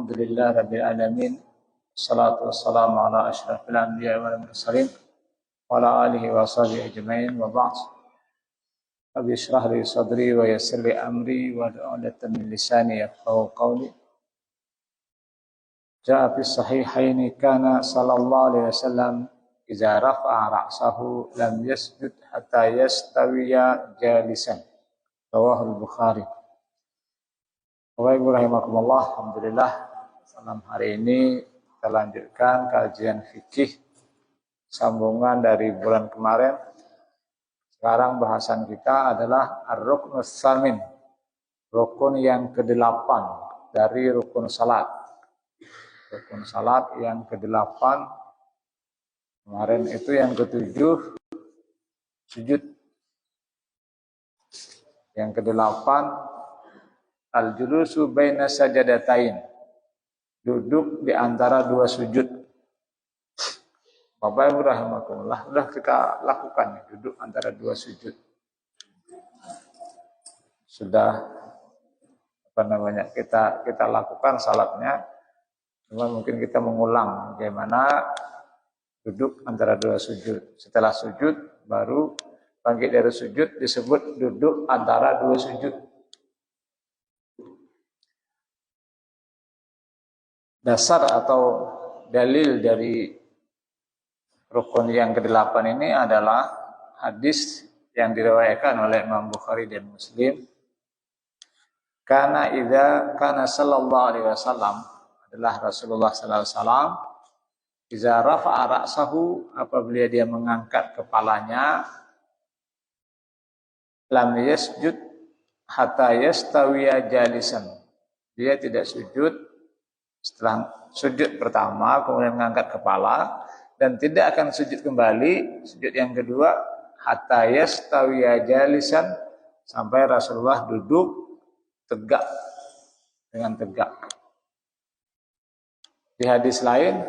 Alhamdulillah Rabbil Alamin. Salatu wassalamu ala ashrafil anbiya wal mursalin wa ala alihi wa sahbihi ajma'in wa ba'd. Rabbi shrah li sadri wa yassir li amri wa uqdatan min lisani yafqahu qawli. Ja'a fi sahihaini kana sallallahu alaihi wasallam idza rafa'a ra'sahu lam yasjud hatta yastawiya jalisan. Rawahul Bukhari. Bapak Ibu rahimakumullah, alhamdulillah malam hari ini kita lanjutkan kajian fikih sambungan dari bulan kemarin. Sekarang bahasan kita adalah ar-ruknus samin, rukun yang ke-8 dari rukun salat. Rukun salat yang ke-8, kemarin itu yang ke-7 sujud. Yang ke-8 al-julusu baina sajadatain, duduk di antara dua sujud. Bapak Ibu rahimakumullah, sudah kita lakukan duduk antara dua sujud. Sudah kita lakukan salatnya. Cuma mungkin kita mengulang bagaimana duduk antara dua sujud. Setelah sujud baru bangkit dari sujud, disebut duduk antara dua sujud. Dasar atau dalil dari rukun yang ke-8 ini adalah hadis yang diriwayatkan oleh Imam Bukhari dan Muslim. Kana sallallahu alaihi wasallam, adalah Rasulullah sallallahu alaihi wasallam, iza rafa'a ra'sahu, apabila dia mengangkat kepalanya, lam yasjud hatta yastawiya jalisan. Dia tidak sujud setelah sujud pertama, kemudian mengangkat kepala, dan tidak akan sujud kembali, sujud yang kedua, hatta yastawiya jalisan, sampai Rasulullah duduk tegak, dengan tegak. Di hadis lain,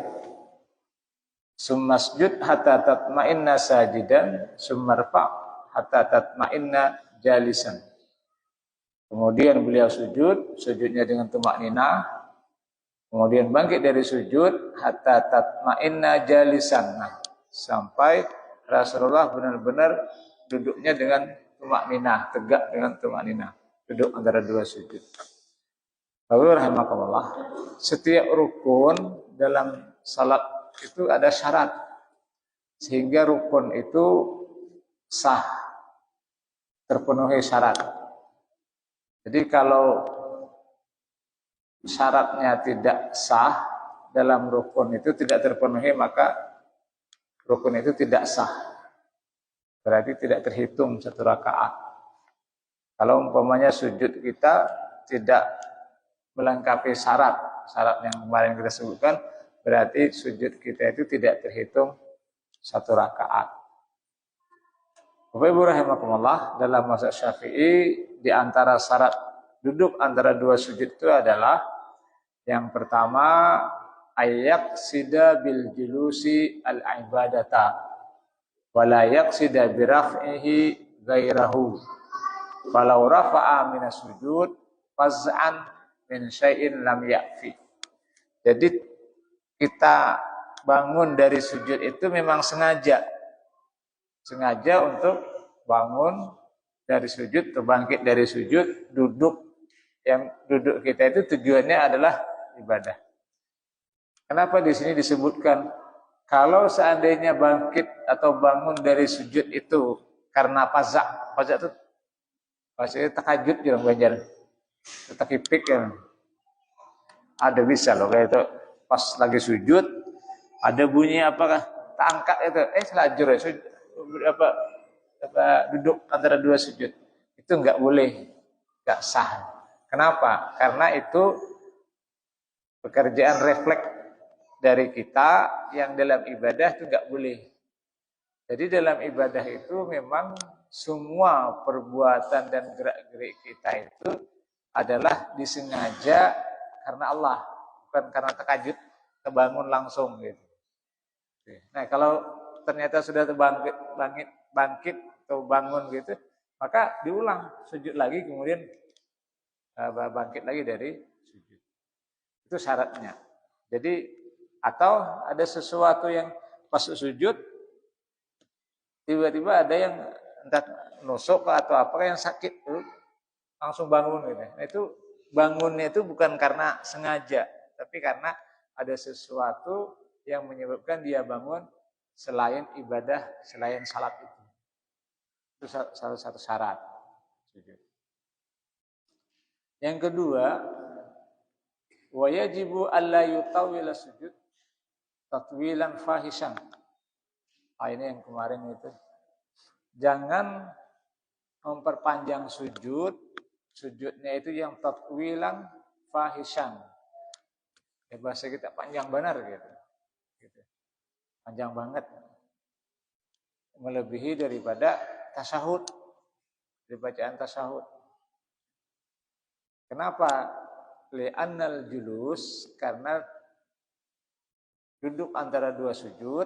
summasjud hatta tatma'inna sajidan, summarfa hatta tatma'inna jalisan. Kemudian beliau sujudnya dengan tumakninah. Kemudian bangkit dari sujud hatta tatma'inna jalisan. Nah, sampai Rasulullah benar-benar duduknya dengan tumakninah, tegak dengan tumakninah, duduk antara dua sujud. Bapak rahimakumullah, setiap rukun dalam salat itu ada syarat sehingga rukun itu sah, terpenuhi syarat. Jadi kalau syaratnya tidak sah dalam rukun itu tidak terpenuhi, maka rukun itu tidak sah. Berarti tidak terhitung satu rakaat. Kalau umpamanya sujud kita tidak melengkapi syarat yang kemarin kita sebutkan, berarti sujud kita itu tidak terhitung satu rakaat. Bapak Ibu rahimakumullah, dalam mazhab Syafi'i di antara syarat duduk antara dua sujud itu adalah yang pertama, ayak sida bil julusi al ibadata wala yaksida bi raf'ihi ghairahu falau rafa'a min sujud faz'an min syai'in lam yakfi. Jadi kita bangun dari sujud itu memang sengaja untuk bangun dari sujud, terbangkit dari sujud, duduk. Yang duduk kita itu tujuannya adalah ibadah. Kenapa di sini disebutkan kalau seandainya bangkit atau bangun dari sujud itu karena paza itu maksudnya tahajud orang Banjar, takipik kan. Ada bisa loh kayak itu pas lagi sujud ada bunyi apakah tak angkat itu selajur ya sujud, duduk antara dua sujud itu enggak boleh, enggak sah. Kenapa? Karena itu pekerjaan refleks dari kita yang dalam ibadah itu enggak boleh. Jadi dalam ibadah itu memang semua perbuatan dan gerak-gerik kita itu adalah disengaja karena Allah, bukan karena terkajut, terbangun langsung gitu. Nah, kalau ternyata sudah bangkit atau bangun gitu, maka diulang sujud lagi, kemudian bangkit lagi dari sujud. Itu syaratnya. Jadi atau ada sesuatu yang pas sujud tiba-tiba ada yang entah nusuk atau apa yang sakit langsung bangun gitu. Nah, itu bangunnya itu bukan karena sengaja, tapi karena ada sesuatu yang menyebabkan dia bangun selain ibadah, selain salat itu. Itu salah satu syarat sujud. Yang kedua, wa yajibu alla yutawwila sujud tatwilan fahisan. Ini yang kemarin itu. Jangan memperpanjang sujudnya itu yang tatwilan fahisan. Ya bahasa kita panjang benar gitu. Panjang banget. Melebihi daripada tasyahud, dari bacaan tasyahud. Kenapa? Li'annal julus, karena duduk antara dua sujud,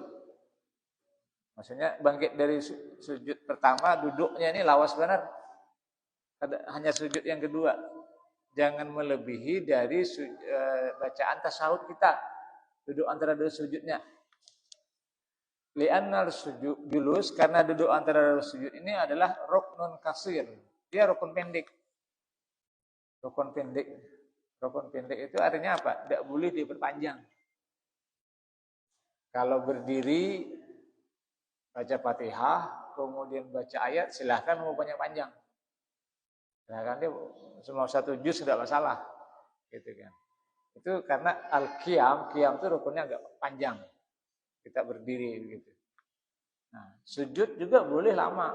maksudnya bangkit dari sujud pertama, duduknya ini lawas benar. Hanya sujud yang kedua. Jangan melebihi dari bacaan tasyahud kita. Duduk antara dua sujudnya. Li'annal sujud julus, karena duduk antara dua sujud ini adalah ruknun kasir. Dia rukun pendek. Rukun pendek. Rukun pendek itu artinya apa? Tidak boleh diperpanjang. Kalau berdiri baca Fatihah, kemudian baca ayat, silahkan mau panjang-panjang. Silahkan dia semua satu juz tidak masalah, gitu kan. Itu karena al-qiyam itu rukunnya agak panjang. Kita berdiri begitu. Nah, sujud juga boleh lama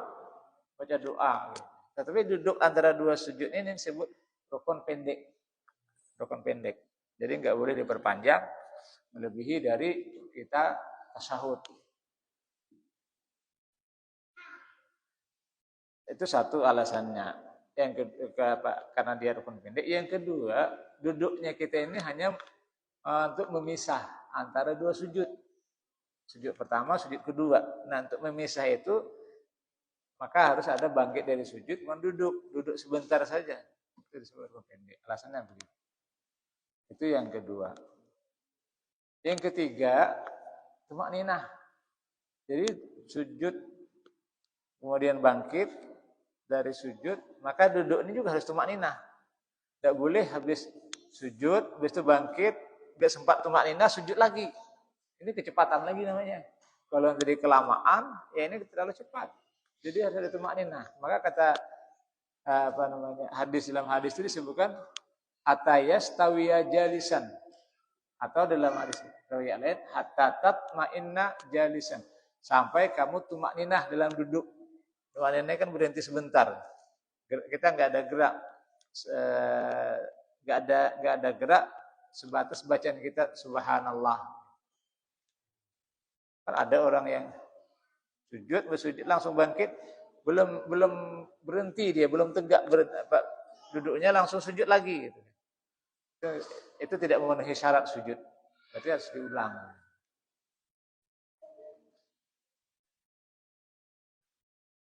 baca doa. Gitu. Tetapi duduk antara dua sujud ini disebut rukun pendek. Rukun pendek. Jadi nggak boleh diperpanjang melebihi dari kita tasyahud. Itu satu alasannya. Yang kedua, karena dia rukun pendek. Yang kedua, duduknya kita ini hanya untuk memisah antara dua sujud. Sujud pertama, sujud kedua. Nah, untuk memisah itu maka harus ada bangkit dari sujud, duduk sebentar saja. Itu disebut rukun pendek. Alasannya begitu. Itu yang kedua. Yang ketiga, tumakninah. Jadi sujud kemudian bangkit dari sujud, maka duduk ini juga harus tumakninah. Tidak boleh habis sujud, habis itu bangkit, tidak sempat tumakninah, sujud lagi. Ini kecepatan lagi namanya. Kalau jadi kelamaan, ya ini terlalu cepat. Jadi harus ada tumakninah. Maka kata hadis dalam hadis itu disebutkan atayas tawiya jalisan, atau dalam hadis riwayat lain hatta tatma'inna jalisan, sampai kamu tumakninah dalam duduk. Tumakninah kan berhenti sebentar. Kita nggak ada gerak, nggak ada gerak sebatas bacaan kita subhanallah. Kan ada orang yang bersujud langsung bangkit, belum berhenti dia, belum tegak duduknya langsung sujud lagi gitu. Itu tidak memenuhi syarat sujud. Berarti harus diulang.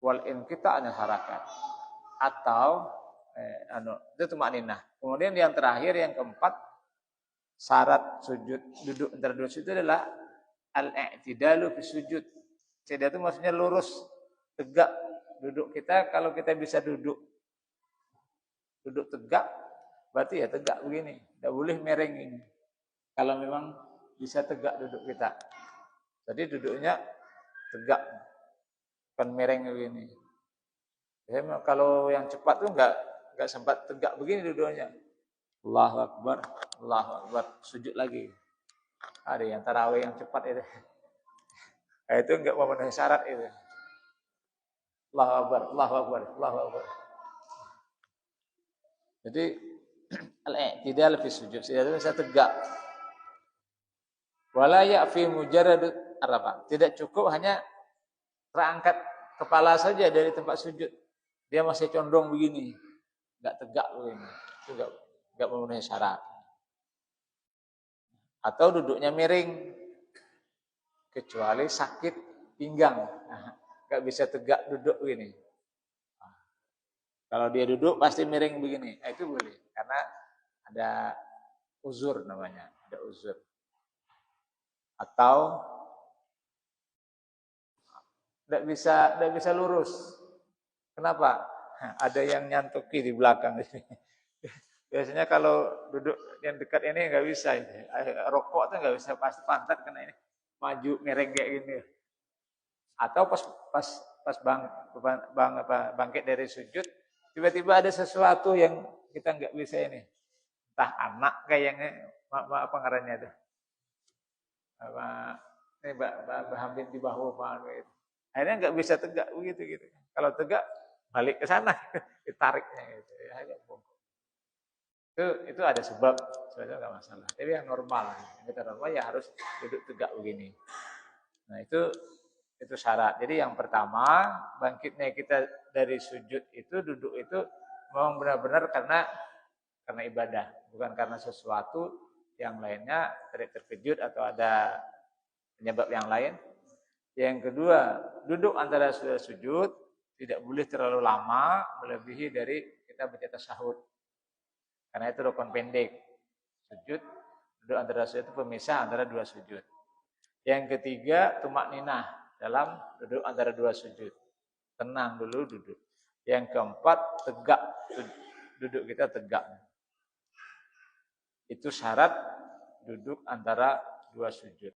Wal inqita' anil harakat. Atau itu tumakninah. Kemudian yang terakhir, yang keempat, syarat sujud duduk antara dua sujud adalah al-i'tidalu fi sujud. I'tidal itu maksudnya lurus, tegak duduk kita. Kalau kita bisa duduk tegak, berarti ya tegak begini. Tidak boleh mereng ini. Kalau memang bisa tegak duduk kita. Jadi duduknya tegak, bukan mereng begini. Jadi kalau yang cepat tuh nggak sempat tegak begini duduknya. Allahu Akbar, sujud lagi. Ada yang tarawih yang cepat itu. Nah, itu nggak memenuhi syarat itu. Allahu Akbar. Jadi al-i'tidal fi sujud, itu bisa tegak. Wala ya'fi mujarrad arfa. Tidak cukup hanya terangkat kepala saja dari tempat sujud. Dia masih condong begini, enggak tegak begini. Itu enggak memenuhi syarat. Atau duduknya miring. Kecuali sakit pinggang. Enggak bisa tegak duduk begini. Kalau dia duduk pasti miring begini. Itu boleh karena ada uzur namanya, ada uzur. Atau tidak bisa lurus. Kenapa? Ada yang nyantuki di belakang. Biasanya kalau duduk yang dekat ini nggak bisa. Rokok tuh nggak bisa pasti pantat karena ini maju miring kayak gini. Atau pas bangkit dari sujud, tiba-tiba ada sesuatu yang kita nggak bisa ini. Entah anak kayaknya, apa ngarannya itu. Ini berhampir di bahu gitu. Akhirnya nggak bisa tegak begitu gitu. Kalau tegak balik ke sana, ditariknya gitu. Ya, itu ada sebab, sebenarnya nggak masalah. Tapi yang normal, yang kita normal ya harus duduk tegak begini. Nah itu syarat. Jadi yang pertama bangkitnya kita dari sujud itu duduk itu memang benar-benar karena ibadah, bukan karena sesuatu yang lainnya terkejut atau ada penyebab yang lain. Yang kedua, duduk antara sujud tidak boleh terlalu lama melebihi dari kita baca tasyahud. Karena itu rukun pendek. Sujud, duduk antara sujud itu pemisah antara dua sujud. Yang ketiga, tumak ninah dalam duduk antara dua sujud. Tenang dulu duduk. Yang keempat, tegak. Duduk kita tegak. Itu syarat duduk antara dua sujud.